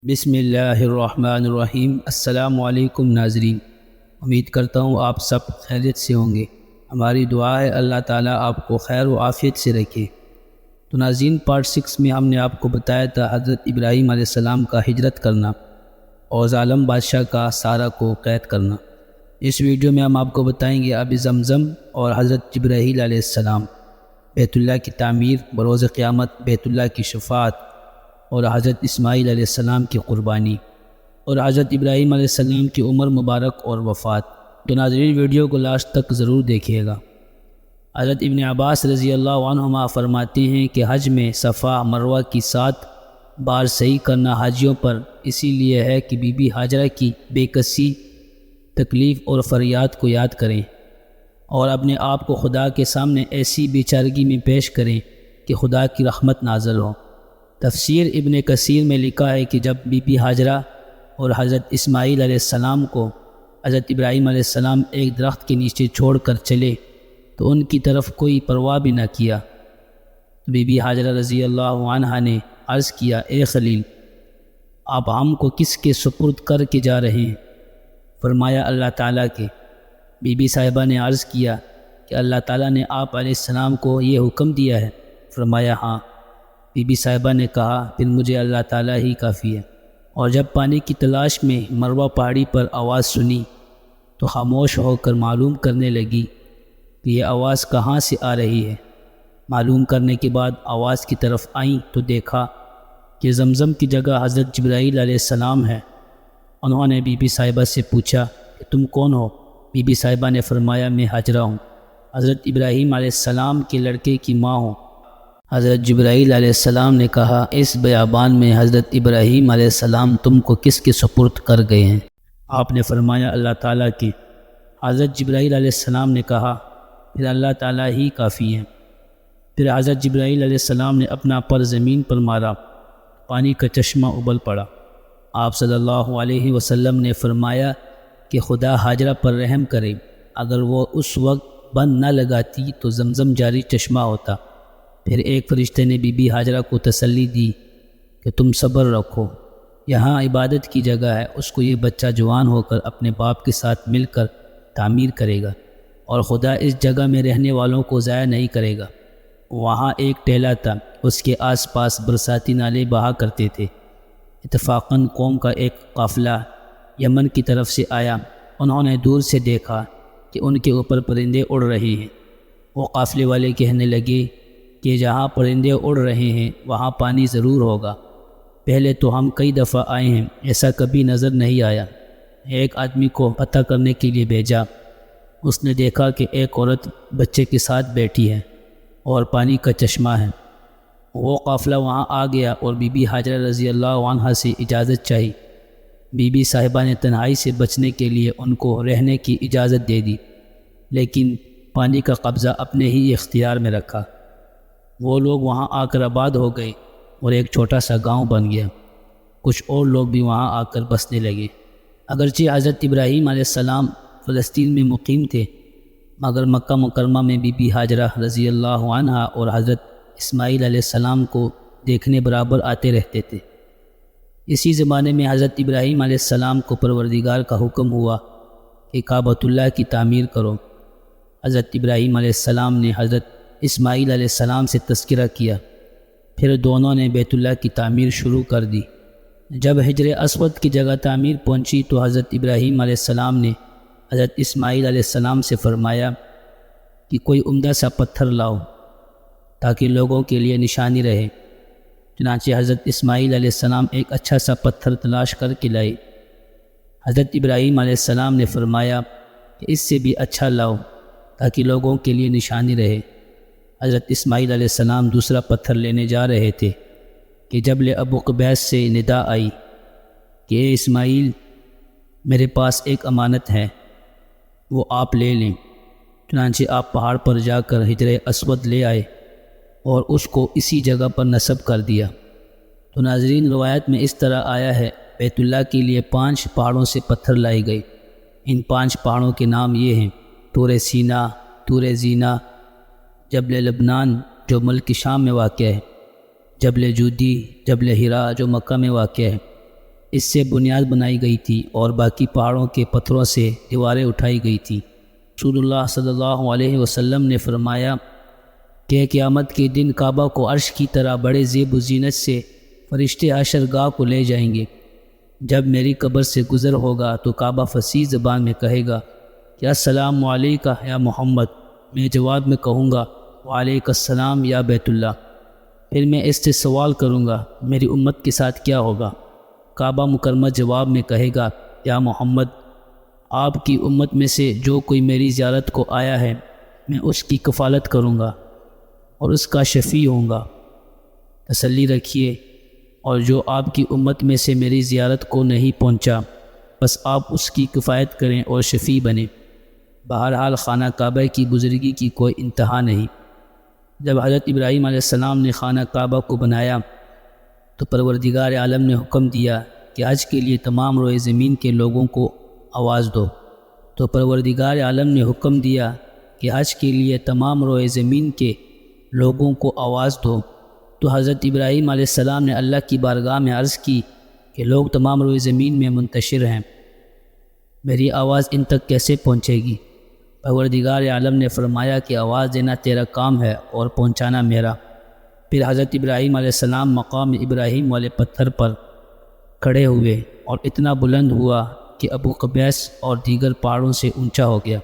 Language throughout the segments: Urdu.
بسم اللہ الرحمن الرحیم۔ السلام علیکم ناظرین، امید کرتا ہوں آپ سب خیریت سے ہوں گے۔ ہماری دعا ہے اللہ تعالیٰ آپ کو خیر و عافیت سے رکھے۔ تو ناظرین، پارٹ 6 میں ہم نے آپ کو بتایا تھا حضرت ابراہیم علیہ السلام کا ہجرت کرنا اور ظالم بادشاہ کا سارہ کو قید کرنا۔ اس ویڈیو میں ہم آپ کو بتائیں گے آب زمزم اور حضرت جبرائیل علیہ السلام، بیت اللہ کی تعمیر، بروز قیامت بیت اللہ کی شفاعت، اور حضرت اسماعیل علیہ السلام کی قربانی، اور حضرت ابراہیم علیہ السلام کی عمر مبارک اور وفات۔ تو ناظرین، ویڈیو کو لاسٹ تک ضرور دیکھیے گا۔ حضرت ابن عباس رضی اللہ عنہما فرماتے ہیں کہ حج میں صفا مروہ کی 7 بار صحیح کرنا حاجیوں پر اسی لیے ہے کہ بی بی ہاجرہ کی بے کسی، تکلیف اور فریاد کو یاد کریں اور اپنے آپ کو خدا کے سامنے ایسی بے چارگی میں پیش کریں کہ خدا کی رحمت نازل ہو۔ تفسیر ابن کثیر میں لکھا ہے کہ جب بی بی ہاجرہ اور حضرت اسماعیل علیہ السلام کو حضرت ابراہیم علیہ السلام ایک درخت کے نیچے چھوڑ کر چلے تو ان کی طرف کوئی پرواہ بھی نہ کیا۔ تو بی بی ہاجرہ رضی اللہ عنہا نے عرض کیا، اے خلیل، آپ ہم کو کس کے سپرد کر کے جا رہے ہیں؟ فرمایا، اللہ تعالیٰ کے۔ بی بی صاحبہ نے عرض کیا کہ اللہ تعالیٰ نے آپ علیہ السلام کو یہ حکم دیا ہے؟ فرمایا، ہاں۔ بی بی صاحبہ نے کہا، پھر مجھے اللہ تعالیٰ ہی کافی ہے۔ اور جب پانی کی تلاش میں مروہ پہاڑی پر آواز سنی تو خاموش ہو کر معلوم کرنے لگی کہ یہ آواز کہاں سے آ رہی ہے۔ معلوم کرنے کے بعد آواز کی طرف آئیں تو دیکھا کہ زمزم کی جگہ حضرت جبرائیل علیہ السلام ہے۔ انہوں نے بی بی صاحبہ سے پوچھا کہ تم کون ہو؟ بی بی صاحبہ نے فرمایا، میں ہاجرہ ہوں، حضرت ابراہیم علیہ السلام کے لڑکے کی ماں ہوں۔ حضرت جبرائیل علیہ السلام نے کہا، اس بیابان میں حضرت ابراہیم علیہ السلام تم کو کس کے سپرد کر گئے ہیں؟ آپ نے فرمایا، اللہ تعالیٰ کی۔ حضرت جبرائیل علیہ السلام نے کہا، پھر اللہ تعالیٰ ہی کافی ہے۔ پھر حضرت جبرائیل علیہ السلام نے اپنا پر زمین پر مارا، پانی کا چشمہ ابل پڑا۔ آپ صلی اللہ علیہ وسلم نے فرمایا کہ خدا ہاجرہ پر رحم کرے، اگر وہ اس وقت بند نہ لگاتی تو زمزم جاری چشمہ ہوتا۔ پھر ایک فرشتے نے بی بی ہاجرہ کو تسلی دی کہ تم صبر رکھو، یہاں عبادت کی جگہ ہے، اس کو یہ بچہ جوان ہو کر اپنے باپ کے ساتھ مل کر تعمیر کرے گا، اور خدا اس جگہ میں رہنے والوں کو ضائع نہیں کرے گا۔ وہاں ایک ٹیلا تھا، اس کے آس پاس برساتی نالے بہا کرتے تھے۔ اتفاقاً قوم کا ایک قافلہ یمن کی طرف سے آیا۔ انہوں نے دور سے دیکھا کہ ان کے اوپر پرندے اڑ رہے ہیں۔ وہ قافلے والے کہنے لگے کہ جہاں پرندے اڑ رہے ہیں وہاں پانی ضرور ہوگا، پہلے تو ہم کئی دفعہ آئے ہیں، ایسا کبھی نظر نہیں آیا۔ ایک آدمی کو پتہ کرنے کے لیے بھیجا، اس نے دیکھا کہ ایک عورت بچے کے ساتھ بیٹھی ہے اور پانی کا چشمہ ہے۔ وہ قافلہ وہاں آ گیا اور بی بی ہاجرہ رضی اللہ عنہا سے اجازت چاہی۔ بی بی صاحبہ نے تنہائی سے بچنے کے لیے ان کو رہنے کی اجازت دے دی، لیکن پانی کا قبضہ اپنے ہی اختیار میں رکھا۔ وہ لوگ وہاں آ کر آباد ہو گئے اور ایک چھوٹا سا گاؤں بن گیا۔ کچھ اور لوگ بھی وہاں آ کر بسنے لگے۔ اگرچہ حضرت ابراہیم علیہ السلام فلسطین میں مقیم تھے، مگر مکہ مکرمہ میں بی بی ہاجرہ رضی اللہ عنہا اور حضرت اسماعیل علیہ السلام کو دیکھنے برابر آتے رہتے تھے۔ اسی زمانے میں حضرت ابراہیم علیہ السلام کو پروردگار کا حکم ہوا کہ کعبۃ اللہ کی تعمیر کرو۔ حضرت ابراہیم علیہ السلام نے حضرت اسماعیل علیہ السلام سے تذکرہ کیا، پھر دونوں نے بیت اللہ کی تعمیر شروع کر دی۔ جب حجر اسود کی جگہ تعمیر پہنچی تو حضرت ابراہیم علیہ السلام نے حضرت اسماعیل علیہ السلام سے فرمایا کہ کوئی عمدہ سا پتھر لاؤ تاکہ لوگوں کے لیے نشانی رہے۔ چنانچہ حضرت اسماعیل علیہ السلام ایک اچھا سا پتھر تلاش کر کے لائے۔ حضرت ابراہیم علیہ السلام نے فرمایا کہ اس سے بھی اچھا لاؤ تاکہ لوگوں کے لیے نشانی رہے۔ حضرت اسماعیل علیہ السلام دوسرا پتھر لینے جا رہے تھے کہ جبل ابو قبیس سے ندا آئی کہ اے اسماعیل، میرے پاس ایک امانت ہے، وہ آپ لے لیں۔ چنانچہ آپ پہاڑ پر جا کر حجر اسود لے آئے اور اس کو اسی جگہ پر نصب کر دیا۔ تو ناظرین، روایت میں اس طرح آیا ہے، بیت اللہ کے لیے 5 پہاڑوں سے پتھر لائے گئے۔ ان 5 پہاڑوں کے نام یہ ہیں: طور سینا، طور زینا، جبل لبنان جو ملک شام میں واقع ہے، جبل جودی، جبل ہرا جو مکہ میں واقع ہے، اس سے بنیاد بنائی گئی تھی اور باقی پہاڑوں کے پتھروں سے دیواریں اٹھائی گئی تھیں۔ رسول اللہ صلی اللہ علیہ وسلم نے فرمایا کہ قیامت کے دن کعبہ کو عرش کی طرح بڑے زیب و زینت سے فرشتے عشرگاہ کو لے جائیں گے۔ جب میری قبر سے گزر ہوگا تو کعبہ فصیح زبان میں کہے گا کہ السلام علیکہ یا محمد، میں جواب میں کہوں گا وعلیک السلام یا بیت اللہ۔ پھر میں اس سے سوال کروں گا میری امت کے ساتھ کیا ہوگا؟ کعبہ مکرمہ جواب میں کہے گا یا محمد، آپ کی امت میں سے جو کوئی میری زیارت کو آیا ہے میں اس کی کفالت کروں گا اور اس کا شفیع ہوں گا۔ تسلی رکھیے، اور جو آپ کی امت میں سے میری زیارت کو نہیں پہنچا بس آپ اس کی کفایت کریں اور شفیع بنیں۔ بہرحال خانہ کعبہ کی بزرگی کی کوئی انتہا نہیں۔ جب حضرت ابراہیم علیہ السلام نے خانہ کعبہ کو بنایا تو پروردگار عالم نے حکم دیا کہ حج کے لیے تمام روئے زمین کے لوگوں کو آواز دو۔ تو پروردگار عالم نے حکم دیا کہ حج کے لیے تمام روئے زمین کے لوگوں کو آواز دو۔ تو حضرت ابراہیم علیہ السلام نے اللہ کی بارگاہ میں عرض کی کہ لوگ تمام روئے زمین میں منتشر ہیں، میری آواز ان تک کیسے پہنچے گی؟ پروردگار عالم نے فرمایا کہ آواز دینا تیرا کام ہے اور پہنچانا میرا۔ پھر حضرت ابراہیم علیہ السلام مقام ابراہیم والے پتھر پر کھڑے ہوئے اور اتنا بلند ہوا کہ ابو قبیس اور دیگر پہاڑوں سے اونچا ہو گیا۔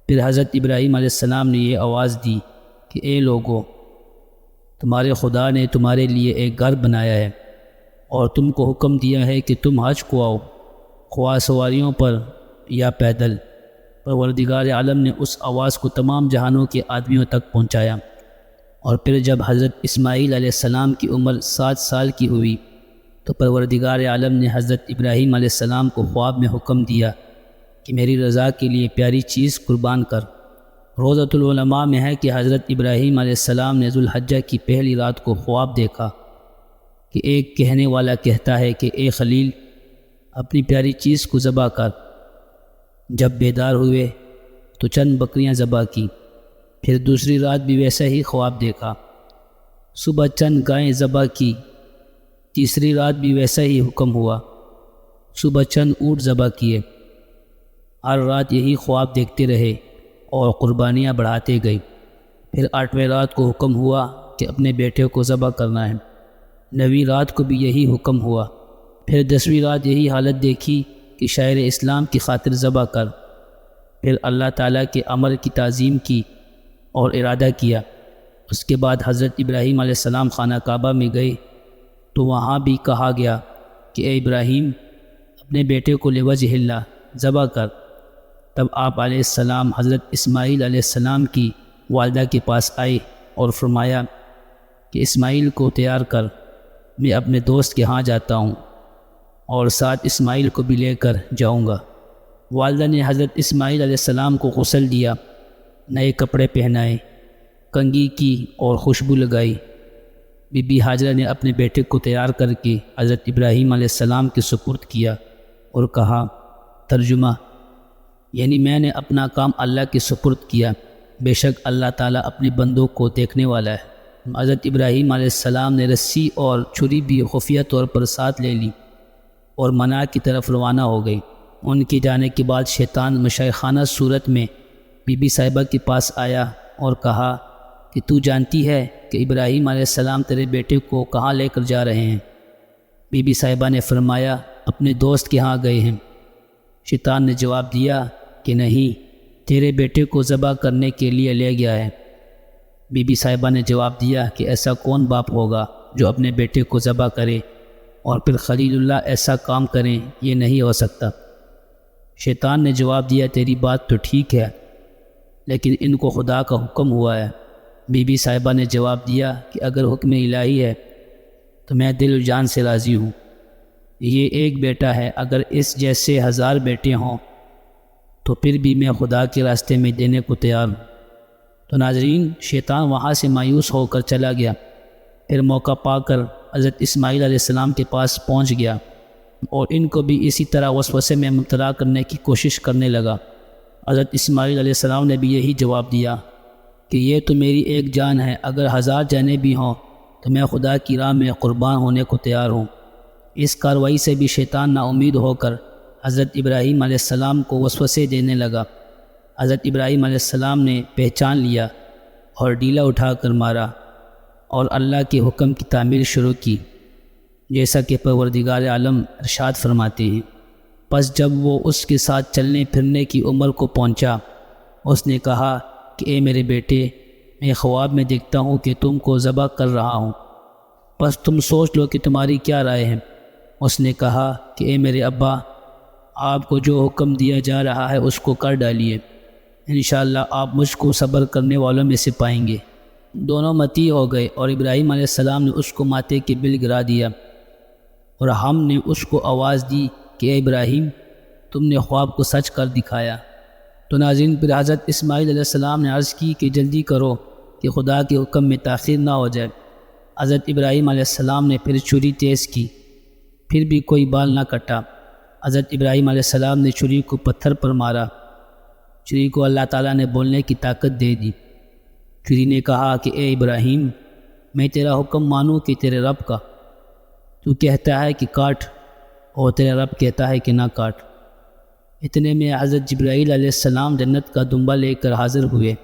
پھر حضرت ابراہیم علیہ السلام نے یہ آواز دی کہ اے لوگو، تمہارے خدا نے تمہارے لیے ایک گھر بنایا ہے اور تم کو حکم دیا ہے کہ تم حج کو آؤ، خواہ سواریوں پر یا پیدل۔ پروردگار عالم نے اس آواز کو تمام جہانوں کے آدمیوں تک پہنچایا۔ اور پھر جب حضرت اسماعیل علیہ السلام کی عمر 7 سال کی ہوئی تو پروردگار عالم نے حضرت ابراہیم علیہ السلام کو خواب میں حکم دیا کہ میری رضا کے لیے پیاری چیز قربان کر۔ روضۃ العلماء میں ہے کہ حضرت ابراہیم علیہ السلام نے ذوالحجہ کی پہلی رات کو خواب دیکھا کہ ایک کہنے والا کہتا ہے کہ اے خلیل، اپنی پیاری چیز کو ذبح کر۔ جب بیدار ہوئے تو چند بکریاں ذبح کی۔ پھر دوسری رات بھی ویسا ہی خواب دیکھا، صبح چند گائیں ذبح کی۔ تیسری رات بھی ویسا ہی حکم ہوا، صبح چند اونٹ ذبح کیے۔ ہر رات یہی خواب دیکھتے رہے اور قربانیاں بڑھاتے گئے۔ پھر 8ویں رات کو حکم ہوا کہ اپنے بیٹے کو ذبح کرنا ہے۔ 9ویں رات کو بھی یہی حکم ہوا۔ پھر 10ویں رات یہی حالت دیکھی کہ شاعر اسلام کی خاطر ذبح کر۔ پھر اللہ تعالیٰ کے امر کی تعظیم کی اور ارادہ کیا۔ اس کے بعد حضرت ابراہیم علیہ السلام خانہ کعبہ میں گئے تو وہاں بھی کہا گیا کہ اے ابراہیم، اپنے بیٹے کو لوجہ اللہ ذبح کر۔ تب آپ علیہ السلام حضرت اسماعیل علیہ السلام کی والدہ کے پاس آئے اور فرمایا کہ اسماعیل کو تیار کر، میں اپنے دوست کے ہاں جاتا ہوں اور ساتھ اسماعیل کو بھی لے کر جاؤں گا۔ والدہ نے حضرت اسماعیل علیہ السلام کو غسل دیا، نئے کپڑے پہنائے، کنگھی کی اور خوشبو لگائی۔ بی بی ہاجرہ نے اپنے بیٹے کو تیار کر کے حضرت ابراہیم علیہ السلام کے سپرد کیا اور کہا، ترجمہ یعنی میں نے اپنا کام اللہ کے سپرد کیا، بے شک اللہ تعالیٰ اپنے بندوں کو دیکھنے والا ہے۔ حضرت ابراہیم علیہ السلام نے رسی اور چھری بھی خفیہ طور پر ساتھ لے لی اور منع کی طرف روانہ ہو گئی۔ ان کے جانے کے بعد شیطان مشائخانہ صورت میں بی بی صاحبہ کے پاس آیا اور کہا کہ تو جانتی ہے کہ ابراہیم علیہ السلام تیرے بیٹے کو کہاں لے کر جا رہے ہیں؟ بی بی صاحبہ نے فرمایا، اپنے دوست کے ہاں گئے ہیں۔ شیطان نے جواب دیا کہ نہیں، تیرے بیٹے کو ذبح کرنے کے لیے لے گیا ہے۔ بی بی صاحبہ نے جواب دیا کہ ایسا کون باپ ہوگا جو اپنے بیٹے کو ذبح کرے اور پھر خلیل اللہ ایسا کام کریں؟ یہ نہیں ہو سکتا۔ شیطان نے جواب دیا، تیری بات تو ٹھیک ہے، لیکن ان کو خدا کا حکم ہوا ہے۔ بی بی صاحبہ نے جواب دیا کہ اگر حکم الہی ہے تو میں دل و جان سے راضی ہوں۔ یہ ایک بیٹا ہے، اگر اس جیسے 1000 بیٹے ہوں تو پھر بھی میں خدا کے راستے میں دینے کو تیار ہوں۔ تو ناظرین، شیطان وہاں سے مایوس ہو کر چلا گیا۔ پھر موقع پا کر حضرت اسماعیل علیہ السلام کے پاس پہنچ گیا اور ان کو بھی اسی طرح وسوسے میں مبتلا کرنے کی کوشش کرنے لگا۔ حضرت اسماعیل علیہ السلام نے بھی یہی جواب دیا کہ یہ تو میری ایک جان ہے، اگر 1000 جانیں بھی ہوں تو میں خدا کی راہ میں قربان ہونے کو تیار ہوں۔ اس کارروائی سے بھی شیطان نا امید ہو کر حضرت ابراہیم علیہ السلام کو وسوسے دینے لگا۔ حضرت ابراہیم علیہ السلام نے پہچان لیا اور ڈیلا اٹھا کر مارا اور اللہ کے حکم کی تعمیل شروع کی، جیسا کہ پروردگار عالم ارشاد فرماتے ہیں۔ پس جب وہ اس کے ساتھ چلنے پھرنے کی عمر کو پہنچا، اس نے کہا کہ اے میرے بیٹے، میں خواب میں دیکھتا ہوں کہ تم کو ذبح کر رہا ہوں، پس تم سوچ لو کہ تمہاری کیا رائے ہے۔ اس نے کہا کہ اے میرے ابا، آپ کو جو حکم دیا جا رہا ہے اس کو کر ڈالیے، انشاءاللہ آپ مجھ کو صبر کرنے والوں میں سے پائیں گے۔ دونوں متی ہو گئے اور ابراہیم علیہ السلام نے اس کو ماتے کے بل گرا دیا، اور ہم نے اس کو آواز دی کہ اے ابراہیم، تم نے خواب کو سچ کر دکھایا۔ تو ناظرین، پھر حضرت اسماعیل علیہ السلام نے عرض کی کہ جلدی کرو کہ خدا کے حکم میں تاخیر نہ ہو جائے۔ حضرت ابراہیم علیہ السلام نے پھر چھری تیز کی، پھر بھی کوئی بال نہ کٹا۔ حضرت ابراہیم علیہ السلام نے چھری کو پتھر پر مارا، چھری کو اللہ تعالیٰ نے بولنے کی طاقت دے دی۔ چھری نے کہا کہ اے ابراہیم، میں تیرا حکم مانوں کہ تیرے رب کا، تو کہتا ہے کہ کاٹ اور تیرا رب کہتا ہے کہ نہ کاٹ۔ اتنے میں حضرت جبرائیل علیہ السلام جنت کا دمبا لے کر حاضر ہوئے۔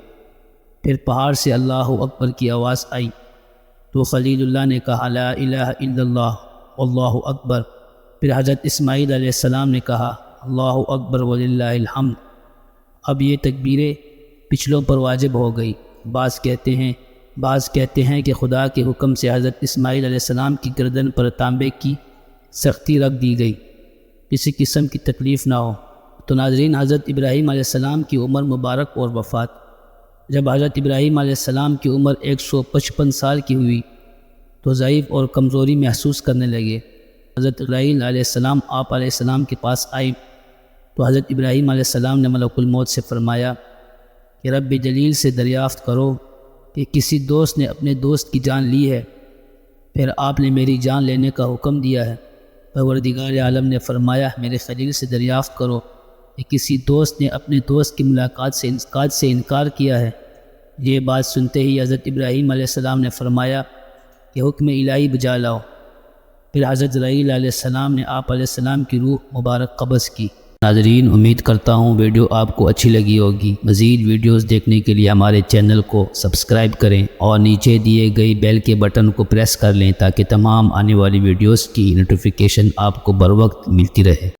پھر پہاڑ سے اللہ اکبر کی آواز آئی تو خلیل اللہ نے کہا لا الہ الا اللہ واللہ اکبر۔ پھر حضرت اسماعیل علیہ السلام نے کہا اللہ اکبر وللہ الحمد۔ اب یہ تکبیریں پچھلوں پر واجب ہو گئی۔ بعض کہتے ہیں کہ خدا کے حکم سے حضرت اسماعیل علیہ السلام کی گردن پر تانبے کی سختی رکھ دی گئی، کسی قسم کی تکلیف نہ ہو۔ تو ناظرین، حضرت ابراہیم علیہ السلام کی عمر مبارک اور وفات۔ جب حضرت ابراہیم علیہ السلام کی عمر 155 سال کی ہوئی تو ضعیف اور کمزوری محسوس کرنے لگے۔ حضرت ابراہیم علیہ السلام آپ علیہ السلام کے پاس آئے تو حضرت ابراہیم علیہ السلام نے ملک الموت سے فرمایا کہ رب جلیل سے دریافت کرو کہ کسی دوست نے اپنے دوست کی جان لی ہے، پھر آپ نے میری جان لینے کا حکم دیا ہے۔ پروردگار عالم نے فرمایا میرے خلیل سے دریافت کرو کہ کسی دوست نے اپنے دوست کی ملاقات سے انکار کیا ہے۔ یہ بات سنتے ہی حضرت ابراہیم علیہ السلام نے فرمایا کہ حکم الہی بجا لاؤ۔ پھر حضرت جبرائیل علیہ السلام نے آپ علیہ السلام کی روح مبارک قبض کی۔ ناظرین، امید کرتا ہوں ویڈیو آپ کو اچھی لگی ہوگی۔ مزید ویڈیوز دیکھنے کے لیے ہمارے چینل کو سبسکرائب کریں اور نیچے دیے گئی بیل کے بٹن کو پریس کر لیں تاکہ تمام آنے والی ویڈیوز کی نوٹیفیکیشن آپ کو بر وقت ملتی رہے۔